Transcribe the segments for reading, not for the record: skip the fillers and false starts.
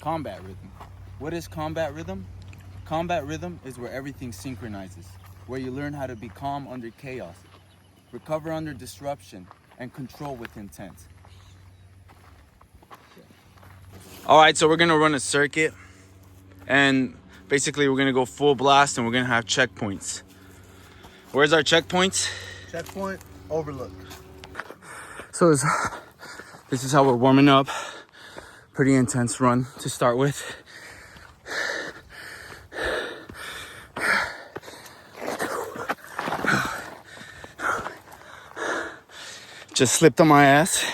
combat rhythm. What is combat rhythm? Combat rhythm is where everything synchronizes, where you learn how to be calm under chaos, recover under disruption, and control with intent. All right, so we're gonna run a circuit, and basically we're gonna go full blast, and we're gonna have checkpoints. Where's our checkpoints? Checkpoint, overlook. So this is how we're warming up. Pretty intense run to start with. Just slipped on my ass.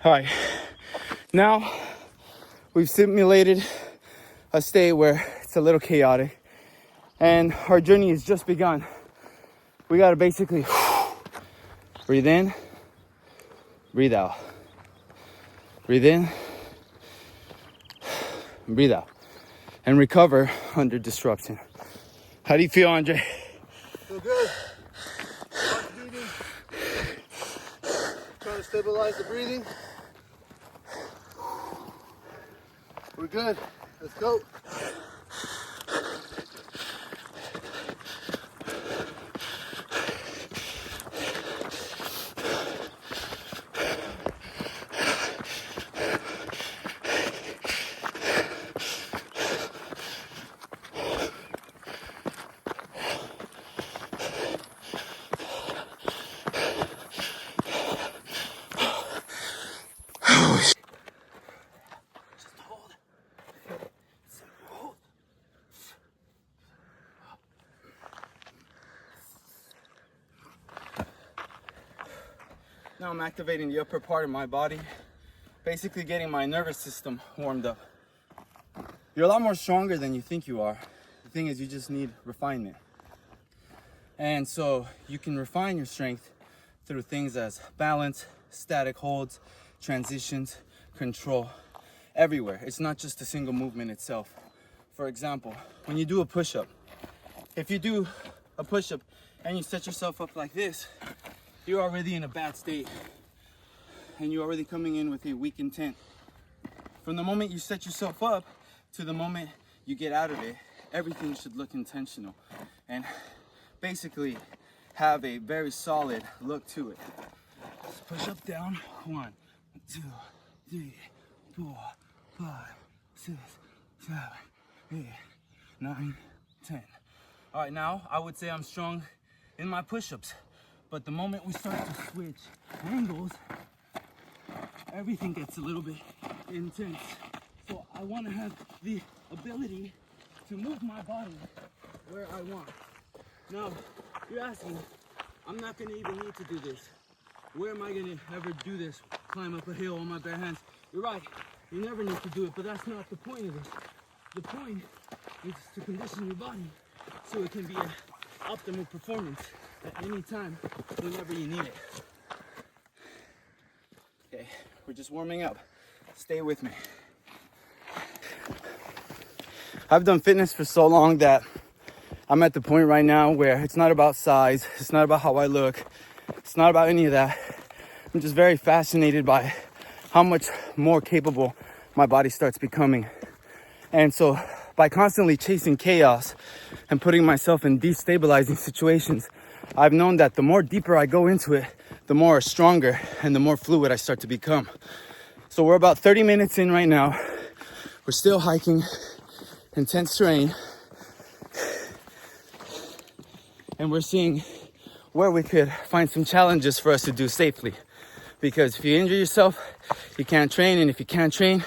All right, now we've simulated a state where it's a little chaotic and our journey has just begun. We gotta basically breathe in, breathe out. Breathe in, breathe out. And recover under disruption. How do you feel, Andre? Feel good. Heart beating. Trying to stabilize the breathing. We're good. Let's go. Now I'm activating the upper part of my body, basically getting my nervous system warmed up. You're a lot more stronger than you think you are. The thing is, you just need refinement. And so you can refine your strength through things as balance, static holds, transitions, control, everywhere. It's not just a single movement itself. For example, when you do a push-up, if you do a push-up and you set yourself up like this, you're already in a bad state and you're already coming in with a weak intent. From the moment you set yourself up to the moment you get out of it, everything should look intentional and basically have a very solid look to it. Let's push up, down. 1, 2, 3, 4, 5, 6, 7, 8, 9, 10. All right, now I would say I'm strong in my push-ups. But the moment we start to switch angles, everything gets a little bit intense. So I want to have the ability to move my body where I want. Now, you're asking, I'm not going to even need to do this. Where am I going to ever do this? Climb up a hill on my bare hands? You're right, you never need to do it, but that's not the point of this. The point is to condition your body so it can be an optimal performance at any time, whenever you need it. Okay, we're just warming up. Stay with me. I've done fitness for so long that I'm at the point right now where it's not about size, it's not about how I look, it's not about any of that. I'm just very fascinated by how much more capable my body starts becoming. And so by constantly chasing chaos and putting myself in destabilizing situations, I've known that the more deeper I go into it, the more stronger and the more fluid I start to become. So we're about 30 minutes in right now. We're still hiking, intense terrain. And we're seeing where we could find some challenges for us to do safely. Because if you injure yourself, you can't train. And if you can't train,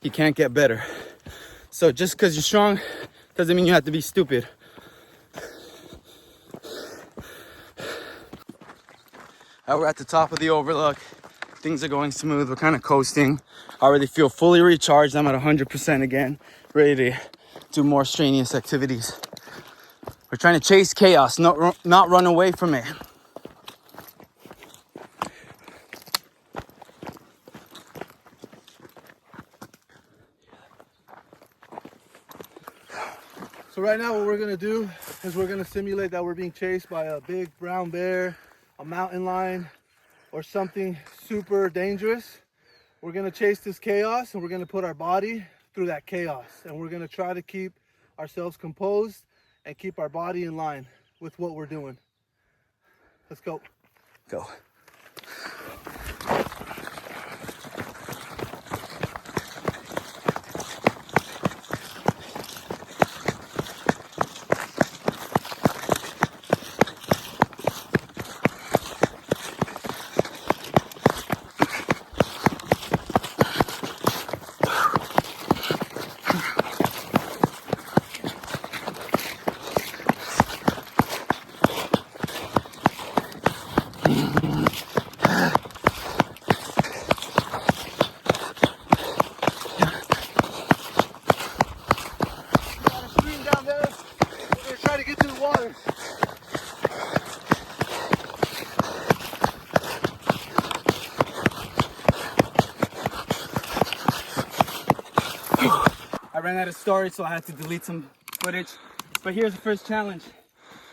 you can't get better. So just because you're strong doesn't mean you have to be stupid. We're at the top of the overlook. Things are going smooth. We're kind of coasting. I already feel fully recharged. I'm at 100% again, ready to do more strenuous activities. We're trying to chase chaos, not run away from it. So right now what we're gonna do is we're gonna simulate that we're being chased by a big brown bear, a mountain lion, or something super dangerous. We're gonna chase this chaos and we're gonna put our body through that chaos. And we're gonna try to keep ourselves composed and keep our body in line with what we're doing. Let's go. Go. I ran out of storage, so I had to delete some footage. But here's the first challenge.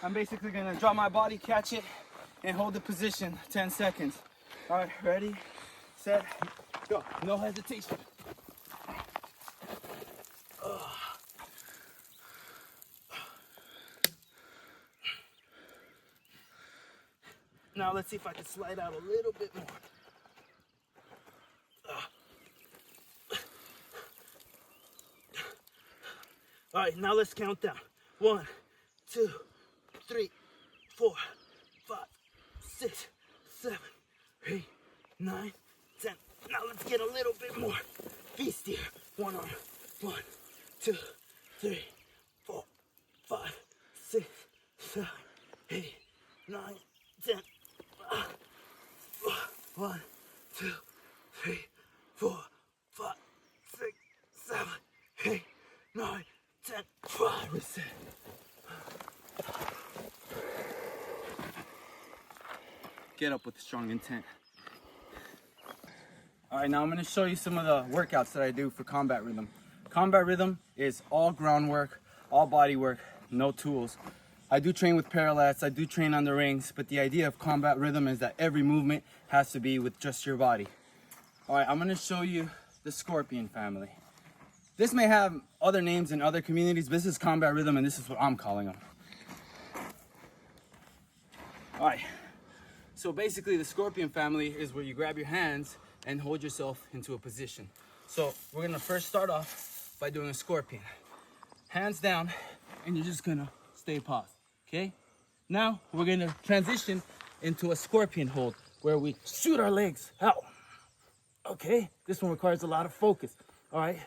I'm basically gonna drop my body, catch it, and hold the position 10 seconds. All right, ready, set, go. No hesitation. Now let's see if I can slide out a little bit more. All right, now let's count down. 1, 2, 3, 4, 5, 6, 7, 8, 9, 10. Now let's get a little bit more feast here. One arm. 1, 2, 3, 4, 5, 6, 7, 8, 9, 10. 1, 2, 3, 4, 5, 6, 7, 8, 9, 10. Reset. Get up with strong intent. All right, now I'm going to show you some of the workouts that I do for combat rhythm. Combat rhythm is all groundwork, all body work, no tools. I do train with parallels, I do train on the rings, but the idea of combat rhythm is that every movement has to be with just your body. All right, I'm going to show you the scorpion family. This may have other names in other communities, but this is combat rhythm and this is what I'm calling them. All right, so basically the scorpion family is where you grab your hands and hold yourself into a position. So we're gonna first start off by doing a scorpion. Hands down, and you're just gonna stay paused, okay? Now we're gonna transition into a scorpion hold where we shoot our legs out. Okay, this one requires a lot of focus, all right?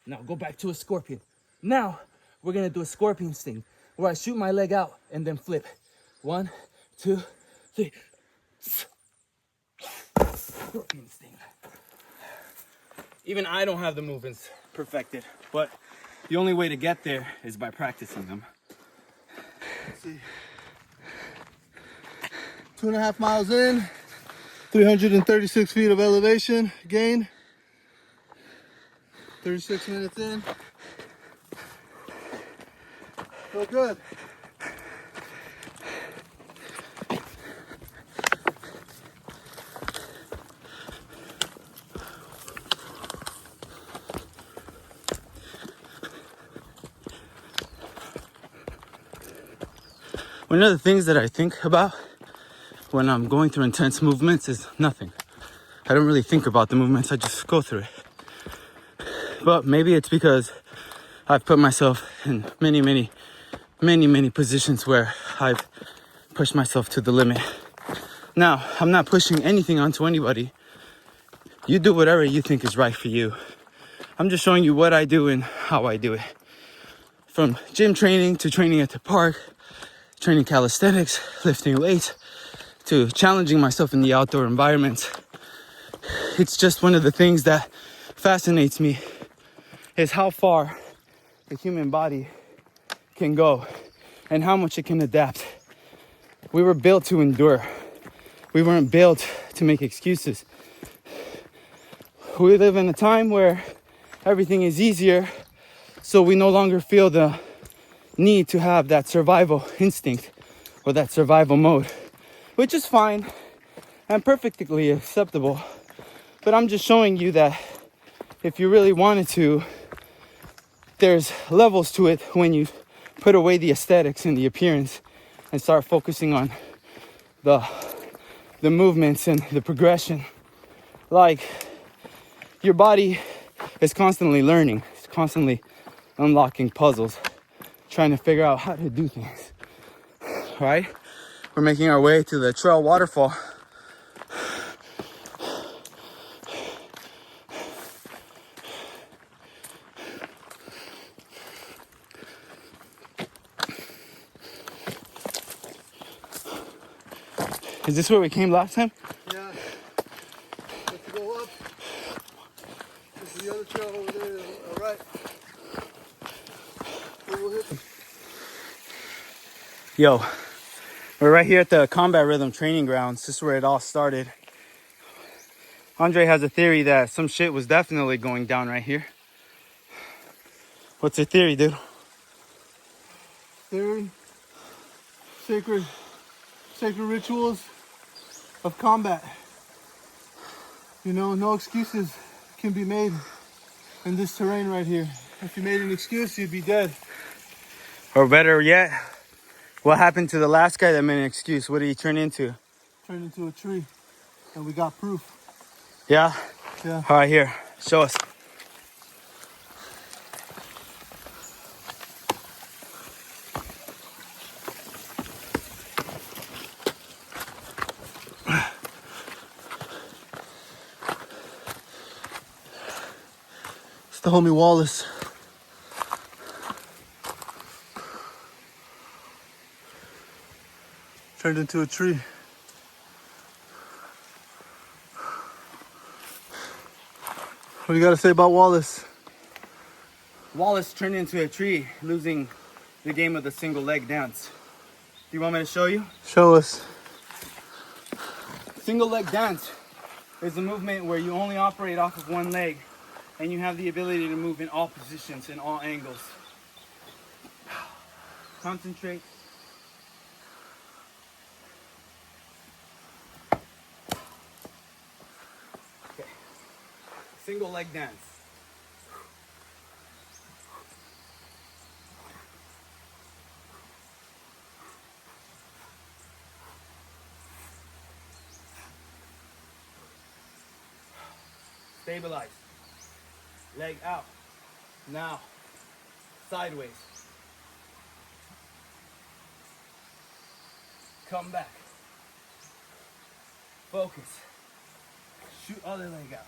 Now go back to a scorpion. Now we're gonna do a scorpion sting where I shoot my leg out and then flip. 1, 2, 3. Scorpion sting. Even I don't have the movements perfected, but the only way to get there is by practicing them. Let's see. 2.5 miles in, 336 feet of elevation gain. 36 minutes in. Feel good. One of the things that I think about when I'm going through intense movements is nothing. I don't really think about the movements, I just go through it. But maybe it's because I've put myself in many positions where I've pushed myself to the limit. Now, I'm not pushing anything onto anybody. You do whatever you think is right for you. I'm just showing you what I do and how I do it. From gym training to training at the park, training calisthenics, lifting weights, to challenging myself in the outdoor environments. It's just one of the things that fascinates me is how far the human body can go and how much it can adapt. We were built to endure. We weren't built to make excuses. We live in a time where everything is easier, so we no longer feel the need to have that survival instinct or that survival mode, which is fine and perfectly acceptable. But I'm just showing you that if you really wanted to, there's levels to it when you put away the aesthetics and the appearance and start focusing on the movements and the progression. Like, your body is constantly learning, it's constantly unlocking puzzles, trying to figure out how to do things. All right, we're making our way to the trail waterfall. Is this where we came last time? Yeah. Let's go up. This is the other trail over there. All right. We'll hit the... Yo, we're right here at the Combat Rhythm training grounds. This is where it all started. Andre has a theory that some shit was definitely going down right here. What's your theory, dude? Theory. Sacred rituals of combat. You know, no excuses can be made in this terrain right here. If you made an excuse, you'd be dead. Or better yet, what happened to the last guy that made an excuse? What did he turn into? Turned into a tree, and we got proof. Yeah? Yeah. All right, here, show us. It's the homie Wallace. Turned into a tree. What do you got to say about Wallace? Wallace turned into a tree, losing the game of the single leg dance. Do you want me to show you? Show us. Single leg dance is a movement where you only operate off of one leg and you have the ability to move in all positions, in all angles. Concentrate. Okay. Single leg dance. Stabilize. Leg out. Now, sideways. Come back. Focus. Shoot other leg out.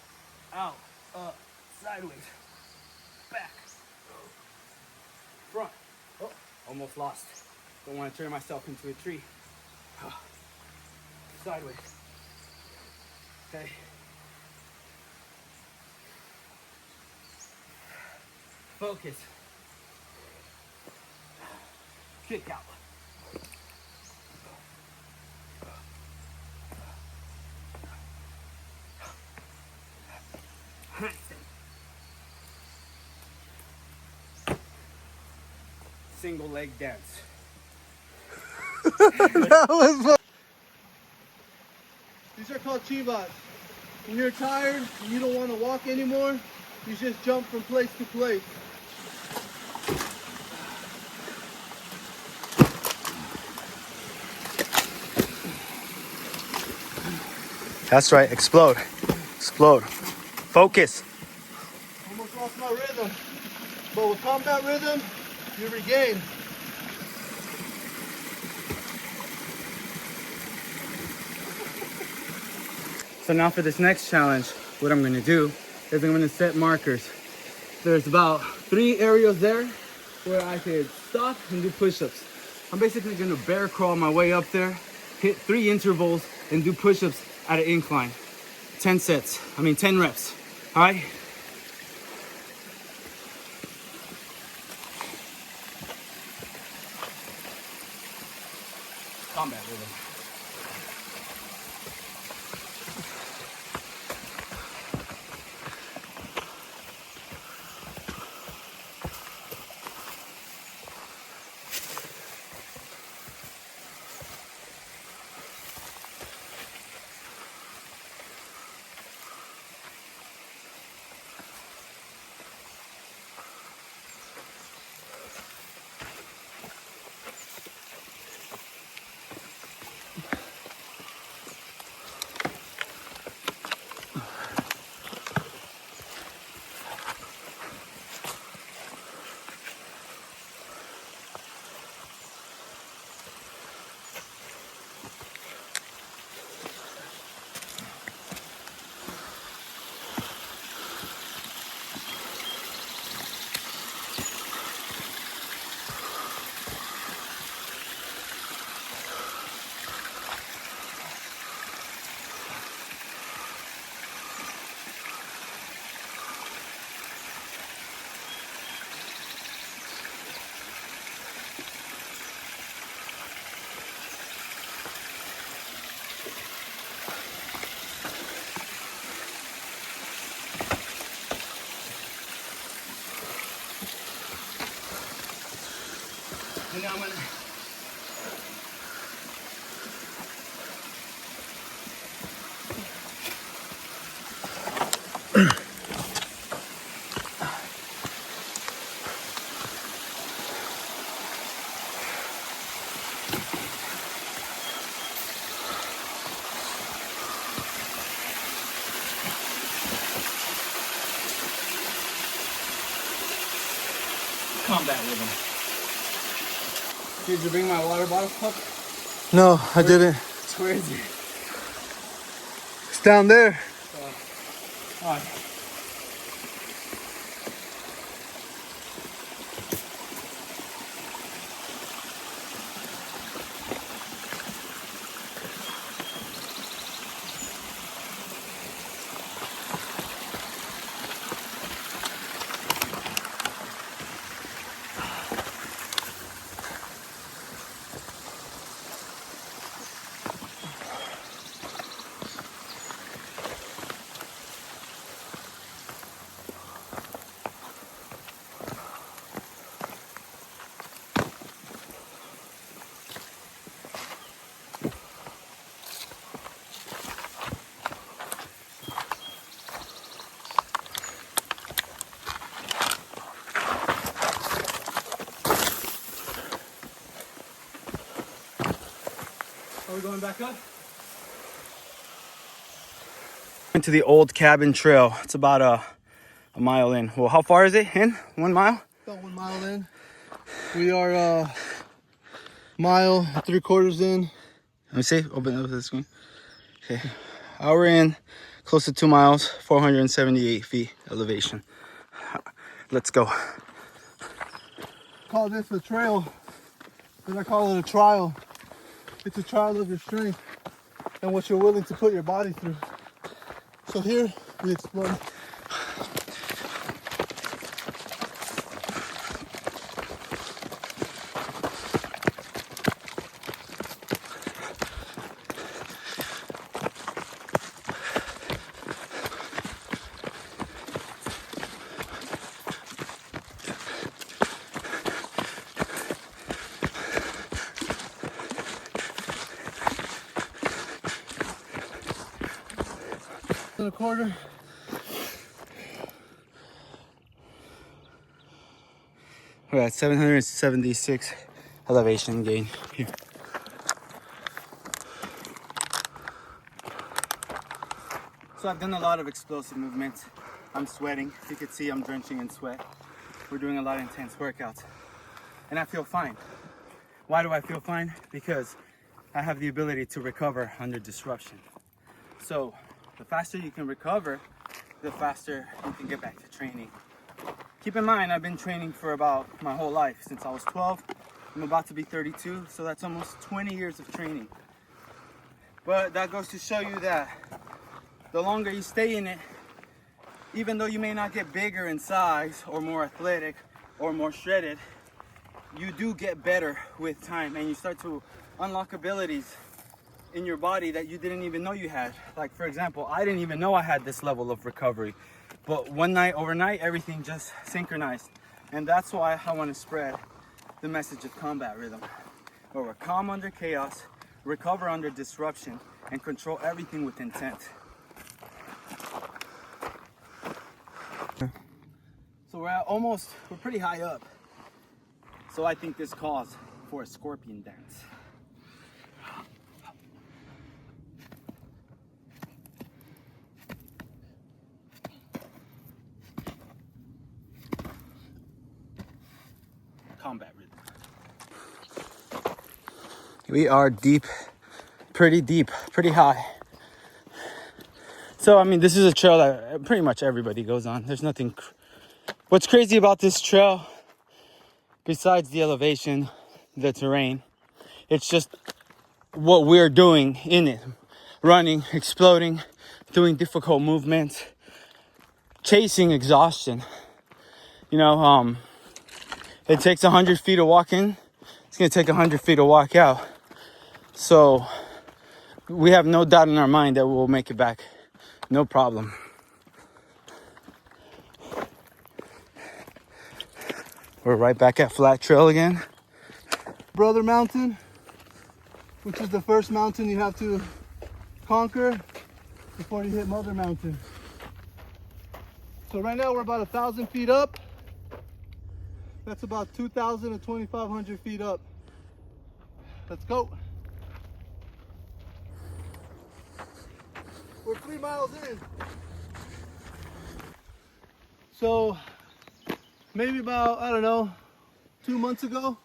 Out, up, sideways. Back. Front. Oh, almost lost. Don't want to turn myself into a tree. Sideways. Okay. Focus. Kick out. Single leg dance. That was fun. These are called chivas. When you're tired and you don't want to walk anymore, you just jump from place to place. That's right, explode. Explode. Focus. Almost lost my rhythm. But with combat rhythm, you regain. So now for this next challenge, what I'm gonna do is I'm gonna set markers. There's about 3 areas there where I could stop and do push-ups. I'm basically gonna bear crawl my way up there, hit 3 intervals, and do push-ups at an incline. 10 reps, all right? Combat rhythm. think I'm gonna combat rhythm. Did you bring my water bottle cup? No, I didn't. Where is it? It's down there. Alright. Are we going back up? Into the old cabin trail. It's about a mile in. Well, how far is it in? 1 mile? About 1 mile in. We are a mile 3/4 in. Let me see. Open up the screen. Okay. We're in close to 2 miles, 478 feet elevation. Let's go. Call this a trail, but I call it a trial. It's a trial of your strength and what you're willing to put your body through. So here we explore. In a quarter. We're at 776 elevation gain here. So I've done a lot of explosive movements. I'm sweating. You can see I'm drenching in sweat. We're doing a lot of intense workouts. And I feel fine. Why do I feel fine? Because I have the ability to recover under disruption. So the faster you can recover, the faster you can get back to training. Keep in mind, I've been training for about my whole life. Since I was 12, I'm about to be 32, so that's almost 20 years of training. But that goes to show you that the longer you stay in it, even though you may not get bigger in size or more athletic or more shredded, you do get better with time, and you start to unlock abilities in your body that you didn't even know you had. Like, for example, I didn't even know I had this level of recovery, but one night, overnight, everything just synchronized. And that's why I want to spread the message of combat rhythm, where we're calm under chaos, recover under disruption, and control everything with intent. So we're pretty high up. So I think this calls for a scorpion dance. Combat rhythm. We are deep, pretty high. So, I mean, this is a trail that pretty much everybody goes on. There's nothing. What's crazy about this trail, besides the elevation, the terrain, it's just what we're doing in it. Running, exploding, doing difficult movements, chasing exhaustion. You know, it takes 100 feet to walk in. It's gonna take 100 feet to walk out. So we have no doubt in our mind that we'll make it back. No problem. We're right back at Flat Trail again. Brother Mountain, which is the first mountain you have to conquer before you hit Mother Mountain. So right now we're about 1,000 feet up. That's about 2,000 to 2,500 feet up. Let's go. We're 3 miles in. So maybe about, I don't know, 2 months ago,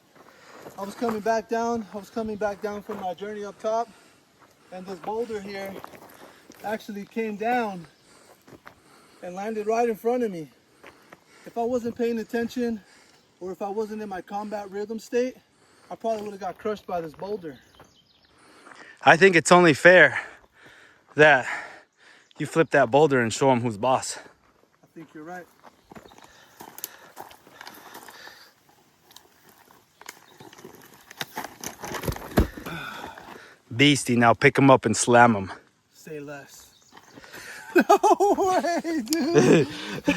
I was coming back down. From my journey up top, and this boulder here actually came down and landed right in front of me. If I wasn't paying attention, or if I wasn't in my combat rhythm state, I probably would have got crushed by this boulder. I think it's only fair that you flip that boulder and show him who's boss. I think you're right. Beastie, now pick him up and slam him. Say less. No way, dude.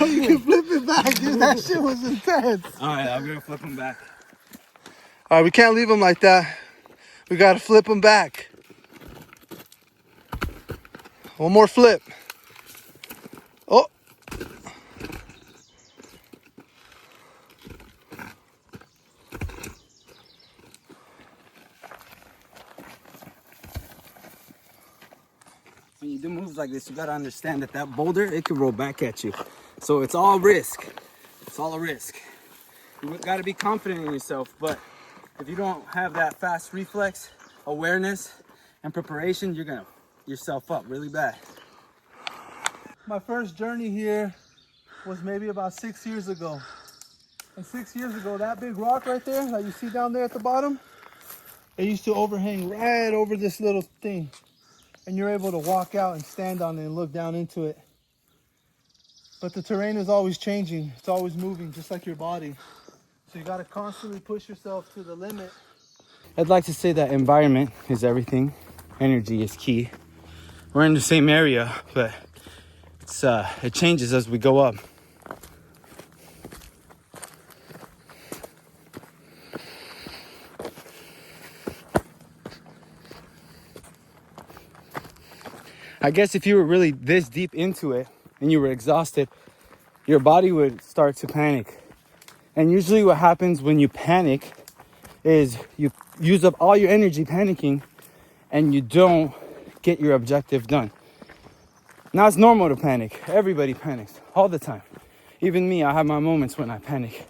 You can flip it back, dude. That shit was intense. All right, I'm gonna flip him back. All right, we can't leave him like that. We gotta flip him back. One more flip. Oh. When you do moves like this, you gotta understand that that boulder, it can roll back at you. So it's all risk. It's all a risk. You gotta be confident in yourself, but if you don't have that fast reflex, awareness, and preparation, you're gonna yourself up really bad. My first journey here was maybe about 6 years ago. And 6 years ago, that big rock right there that you see down there at the bottom, it used to overhang right over this little thing. And you're able to walk out and stand on it and look down into it. But the terrain is always changing. It's always moving, just like your body. So you gotta constantly push yourself to the limit. I'd like to say that environment is everything. Energy is key. We're in the same area, but it changes as we go up. I guess if you were really this deep into it and you were exhausted, your body would start to panic. And usually what happens when you panic is you use up all your energy panicking and you don't get your objective done. Now it's normal to panic. Everybody panics all the time. Even me, I have my moments when I panic.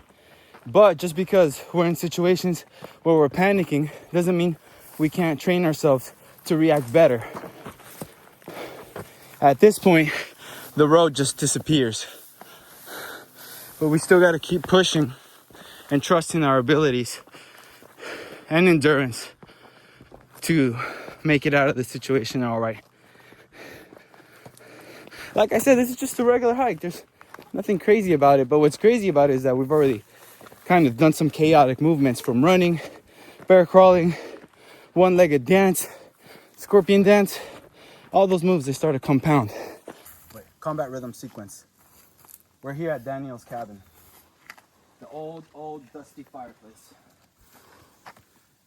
But just because we're in situations where we're panicking doesn't mean we can't train ourselves to react better. At this point, the road just disappears. But we still got to keep pushing and trusting our abilities and endurance to make it out of the situation all right. Like I said, this is just a regular hike. There's nothing crazy about it. But what's crazy about it is that we've already kind of done some chaotic movements, from running, bear crawling, one-legged dance, scorpion dance. All those moves, they start to compound. Wait, combat rhythm sequence. We're here at Daniel's cabin. The old dusty fireplace.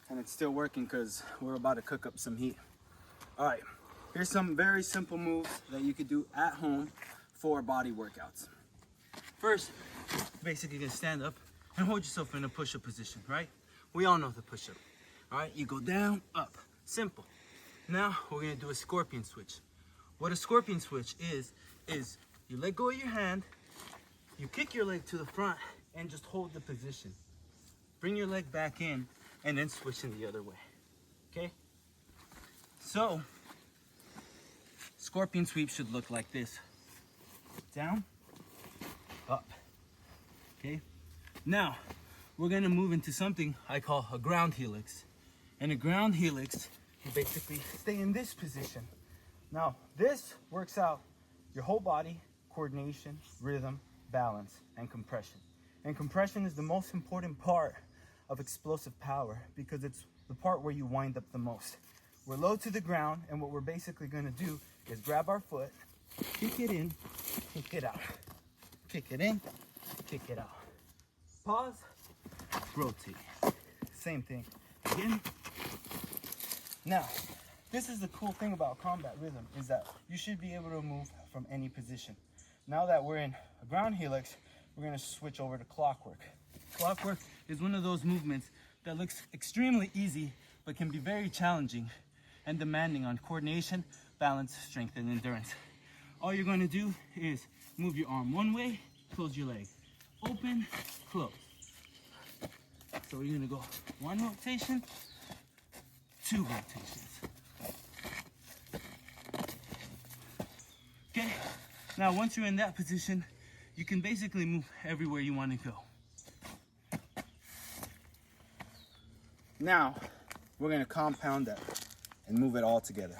And it's still working because we're about to cook up some heat. All right, here's some very simple moves that you could do at home for body workouts. First, basically you're gonna stand up and hold yourself in a push-up position, right? We all know the push-up. All right, you go down, up, simple. Now we're gonna do a scorpion switch. What a scorpion switch is you let go of your hand, you kick your leg to the front and just hold the position. Bring your leg back in and then switch in the other way, okay? So, scorpion sweep should look like this. Down, up, okay? Now, we're gonna move into something I call a ground helix. And a ground helix, you basically stay in this position. Now, this works out your whole body, coordination, rhythm, balance, and compression. And compression is the most important part of explosive power because it's the part where you wind up the most. We're low to the ground, and what we're basically gonna do is grab our foot, kick it in, kick it out. Kick it in, kick it out. Pause, rotate. Same thing. again. Now, this is the cool thing about combat rhythm, is that you should be able to move from any position. Now that we're in a ground helix, we're gonna switch over to clockwork. Clockwork is one of those movements that looks extremely easy, but can be very challenging and demanding on coordination, balance, strength, and endurance. All you're gonna do is move your arm one way, close your leg. Open, close. So we're gonna go 1 rotation, 2 rotations. Okay, now once you're in that position, you can basically move everywhere you want to go. Now, we're gonna compound that and move it all together.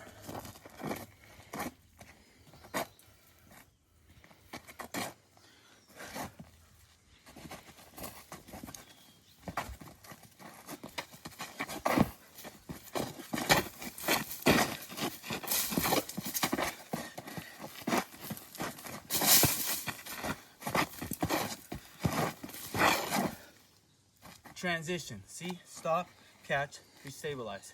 Transition, see, stop, catch, restabilize.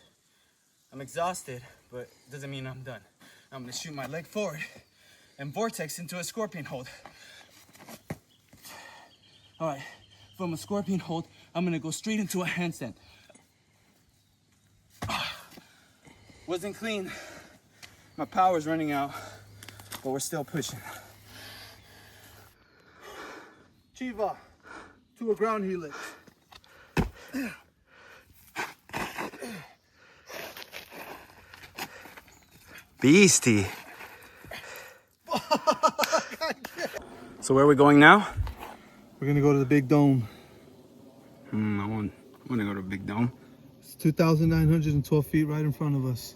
I'm exhausted, but doesn't mean I'm done. I'm gonna shoot my leg forward and vortex into a scorpion hold. All right, from a scorpion hold, I'm gonna go straight into a handstand. Wasn't clean. My power's running out, but we're still pushing. Chiva, to a ground helix. Beastie. So where are we going now? We're gonna go to the big dome. I want to go to a big dome. It's 2,912 feet right in front of us.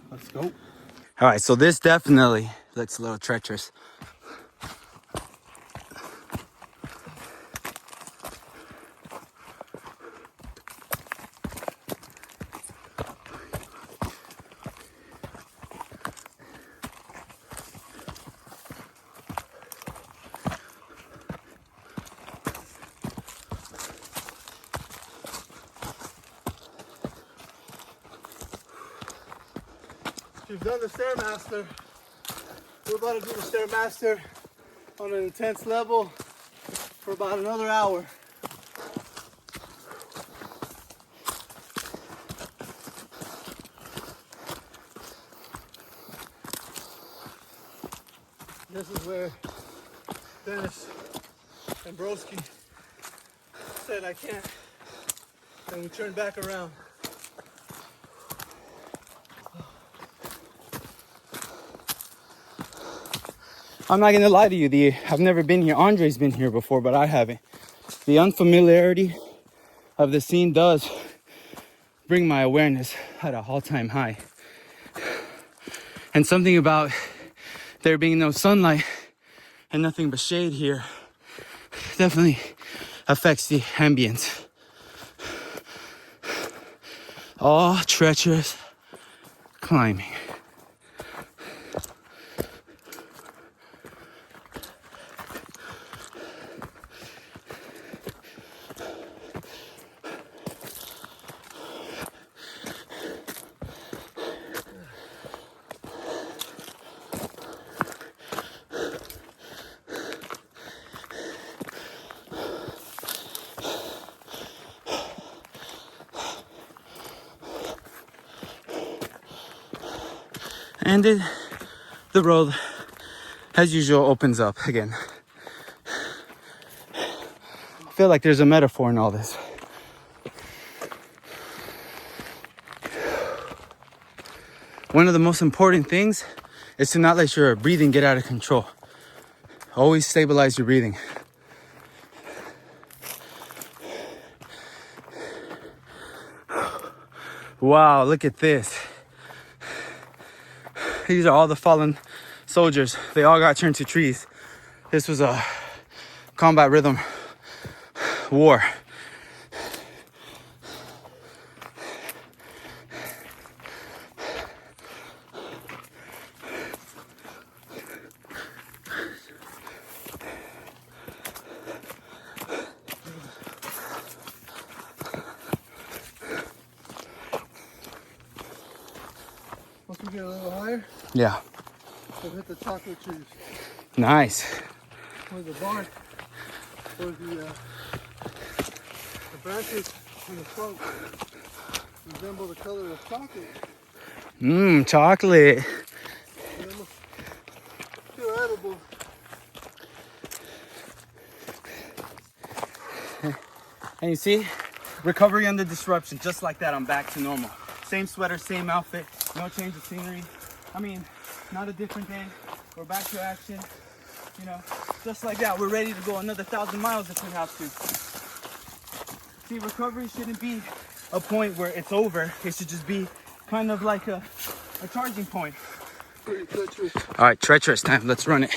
Let's go. All right, so this definitely looks a little treacherous. We've done the Stairmaster. We're about to do the Stairmaster on an intense level for about another hour. This is where Dennis and Broski said I can't, and we turned back around. I'm not gonna lie to you, I've never been here. Andre's been here before, but I haven't. The unfamiliarity of the scene does bring my awareness at an all-time high. And something about there being no sunlight and nothing but shade here definitely affects the ambience. All treacherous climbing. And the road, as usual, opens up again. I feel like there's a metaphor in all this. One of the most important things is to not let your breathing get out of control. Always stabilize your breathing. Wow, look at this. These are all the fallen soldiers. They all got turned to trees. This was a combat rhythm war. we get a little higher, Yeah. we'll hit the chocolate trees Nice. where the bark or the branches and the trunk resemble the color of chocolate. Mmm, chocolate. And almost feel edible. And you see, recovery under disruption, just like that, I'm back to normal. Same sweater, same outfit, no change of scenery. I mean, not a different day. We're back to action, you know, just like that. We're ready to go another 1,000 miles if we have to. See, recovery shouldn't be a point where it's over. It should just be kind of like a charging point. Pretty treacherous. All right, treacherous time. Let's run it.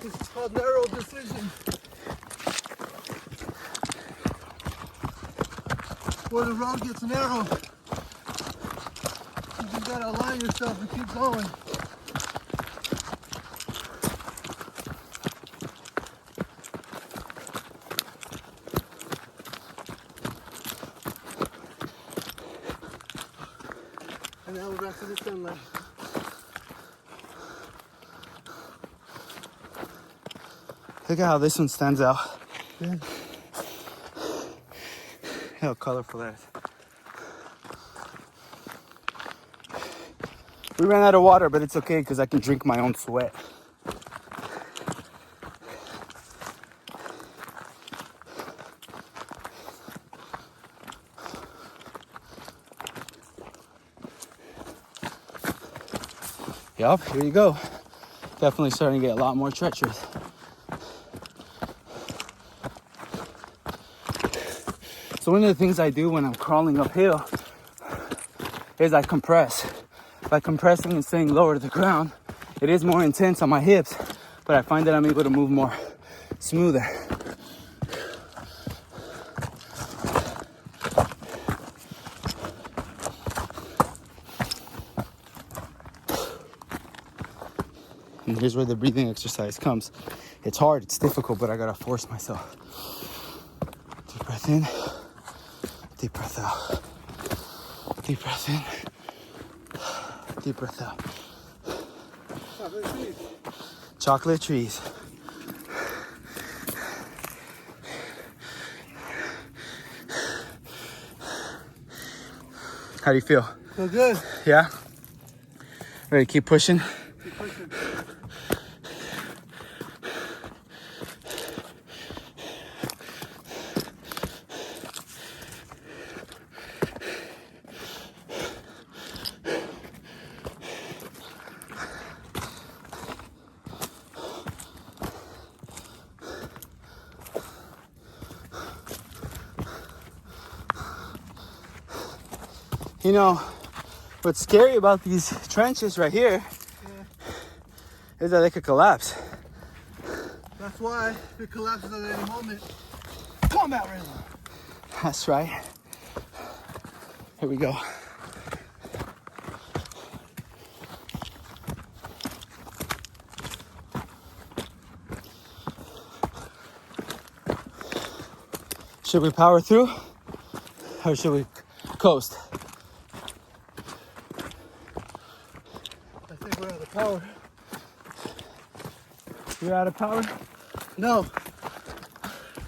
This is called narrow decision. Where the road gets narrow, you just gotta align yourself and keep going. And now we're back to the sunlight. Look at how this one stands out. Yeah. How colorful that is. We ran out of water, but it's okay because I can drink my own sweat. Yup, here you go. Definitely starting to get a lot more treacherous. So one of the things I do when I'm crawling uphill is I compress. By compressing and staying lower to the ground, it is more intense on my hips, but I find that I'm able to move more smoother. And here's where the breathing exercise comes. It's hard, it's difficult, but I gotta force myself. Deep breath in, deep breath out. Deep breath in, deep breath out. Chocolate trees. How do you feel? Feel good. Yeah? Ready to keep pushing? Keep pushing. You know, what's scary about these trenches right here is that they could collapse. That's why if it collapses at any moment, combat rhythm. That's right. Here we go. Should we power through or should we coast? I think we're out of power. You're out of power? No.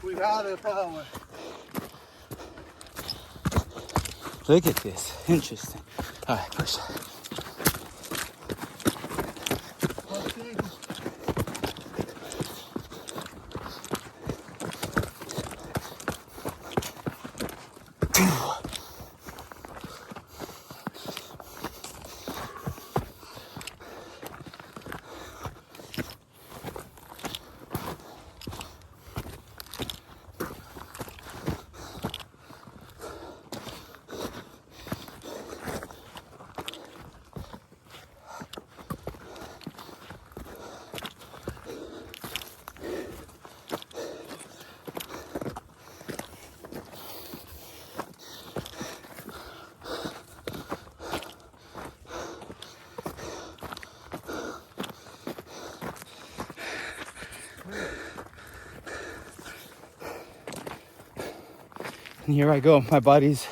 We're out of power. Look at this. Interesting. All right, push. And here I go. My body's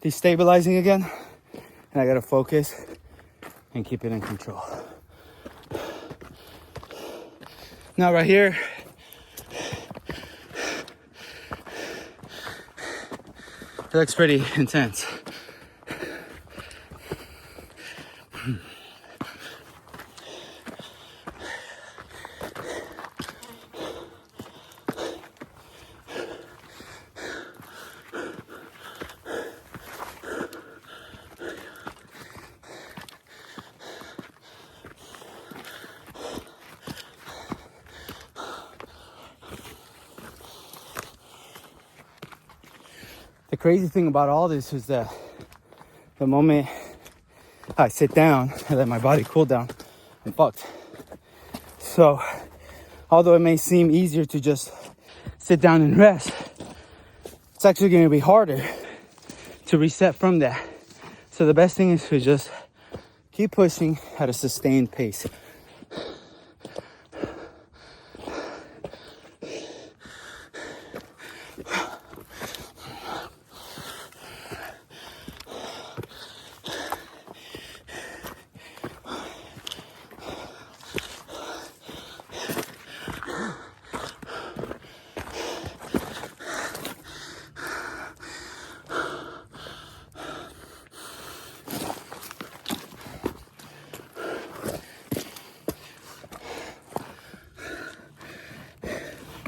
destabilizing again, and I gotta focus and keep it in control. Now right here, it looks pretty intense. The crazy thing about all this is that the moment I sit down and let my body cool down, I'm fucked. So, although it may seem easier to just sit down and rest, it's actually going to be harder to reset from that. So the best thing is to just keep pushing at a sustained pace.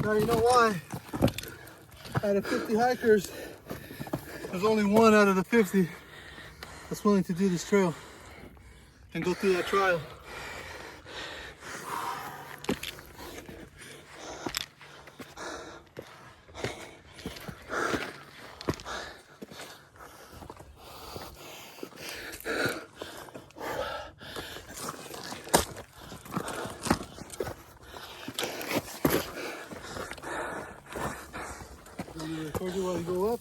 Now you know why. Out of 50 hikers, there's only one out of the 50 that's willing to do this trail and go through that trial. I'm gonna record you while you go up.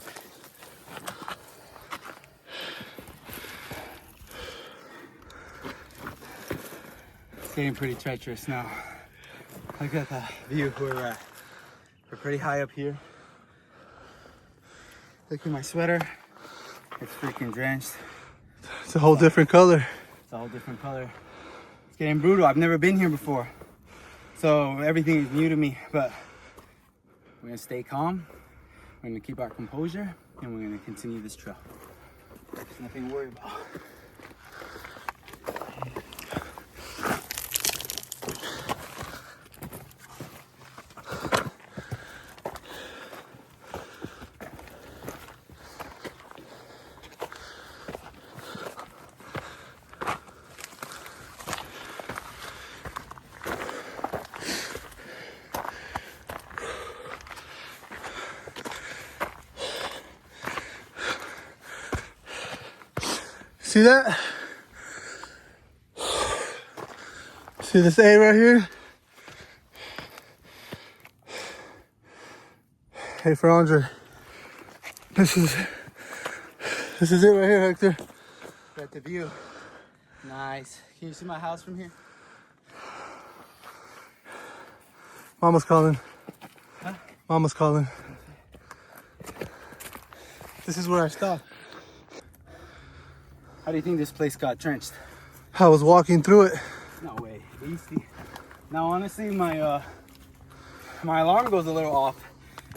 It's getting pretty treacherous now. Look at the view where we're at. We're pretty high up here. Look at my sweater. It's freaking drenched. It's a whole different color. It's a whole different color. It's getting brutal. I've never been here before. So everything is new to me, but we're gonna stay calm. We're gonna keep our composure and we're gonna continue this trail. There's nothing to worry about. See that? See this A right here? A for Andre. This is it right here, Hector. Got the view. Nice. Can you see my house from here? Mama's calling. Huh? Mama's calling. This is where I stopped. How do you think this place got trenched? I was walking through it. No way. Easy. Now honestly my alarm goes a little off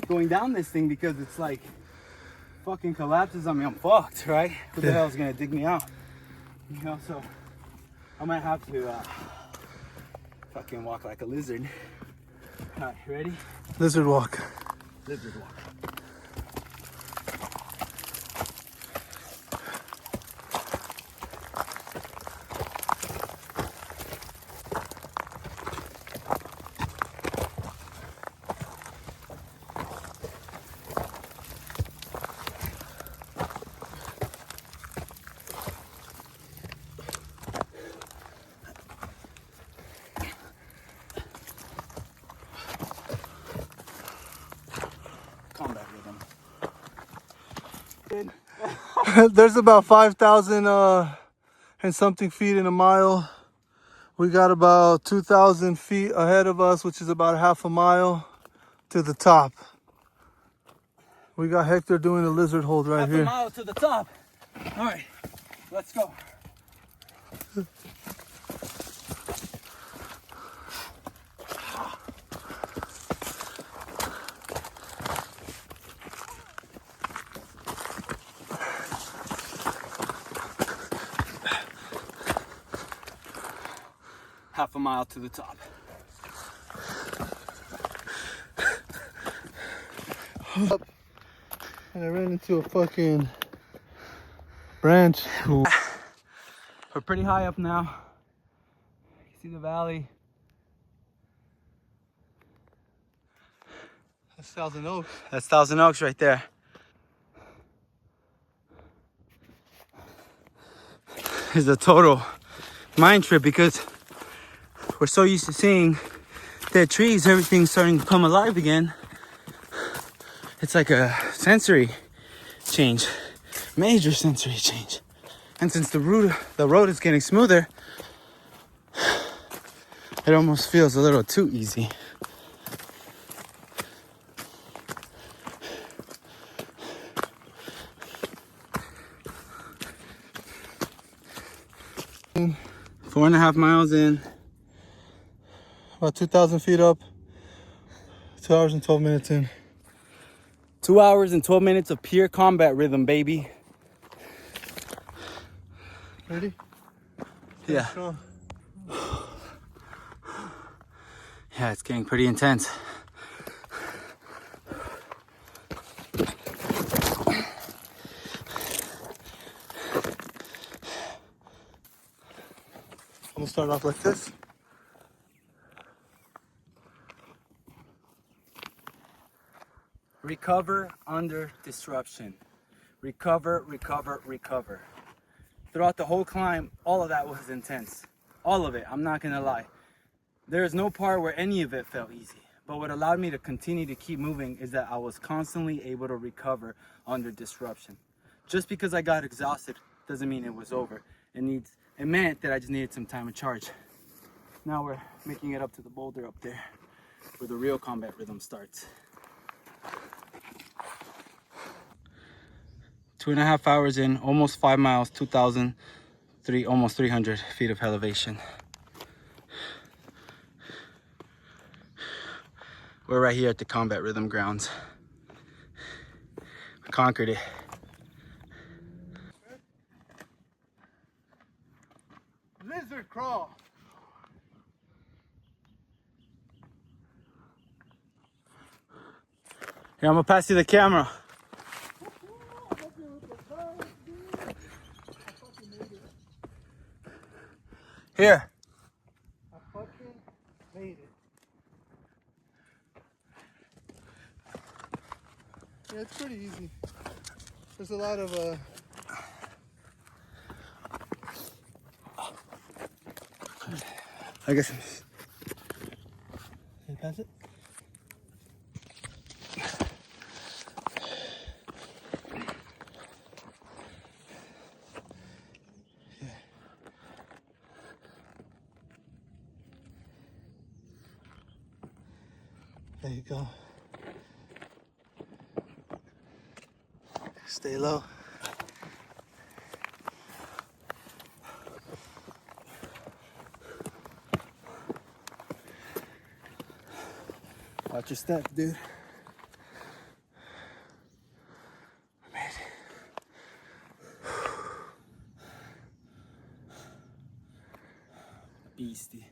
going down this thing because it's like fucking collapses on me. I'm fucked, right? Who the hell is gonna dig me out? You know, so I might have to fucking walk like a lizard. Alright, ready? Lizard walk. Lizard walk. Combat rhythm. There's about 5,000 and something feet in a mile. We got about 2,000 feet ahead of us, which is about half a mile to the top. We got Hector doing a lizard hold right Half here. a mile to the top. All right, let's go. Half a mile to the top. And I ran into a fucking branch. We're pretty high up now. You can see the valley. That's Thousand Oaks. That's Thousand Oaks right there. It's a total mind trip because we're so used to seeing dead trees, everything's starting to come alive again. It's like a sensory change, major sensory change. And since the road is getting smoother, it almost feels a little too easy. Mm. 4.5 miles in. About 2,000 feet up. 2 hours and 12 minutes in. 2 hours and 12 minutes of pure combat rhythm, baby. Ready? Yeah. Strong. Yeah, it's getting pretty intense. I'm gonna start off like this. Recover under disruption. Recover, recover, recover. Throughout the whole climb, all of that was intense. All of it, I'm not gonna lie. There is no part where any of it felt easy. But what allowed me to continue to keep moving is that I was constantly able to recover under disruption. Just because I got exhausted doesn't mean it was over. It meant that I just needed some time to charge. Now we're making it up to the boulder up there, where the real combat rhythm starts. 2.5 hours in, almost 5 miles, almost 300 feet of elevation. We're right here at the combat rhythm grounds. We conquered it. Lizard crawl. Here, I'm gonna pass you the camera. Here. I fucking made it. Yeah, it's pretty easy. There's a lot of I guess. Can you pass it? Yeah. There you go. Stay low. Watch your step, dude. Beastie.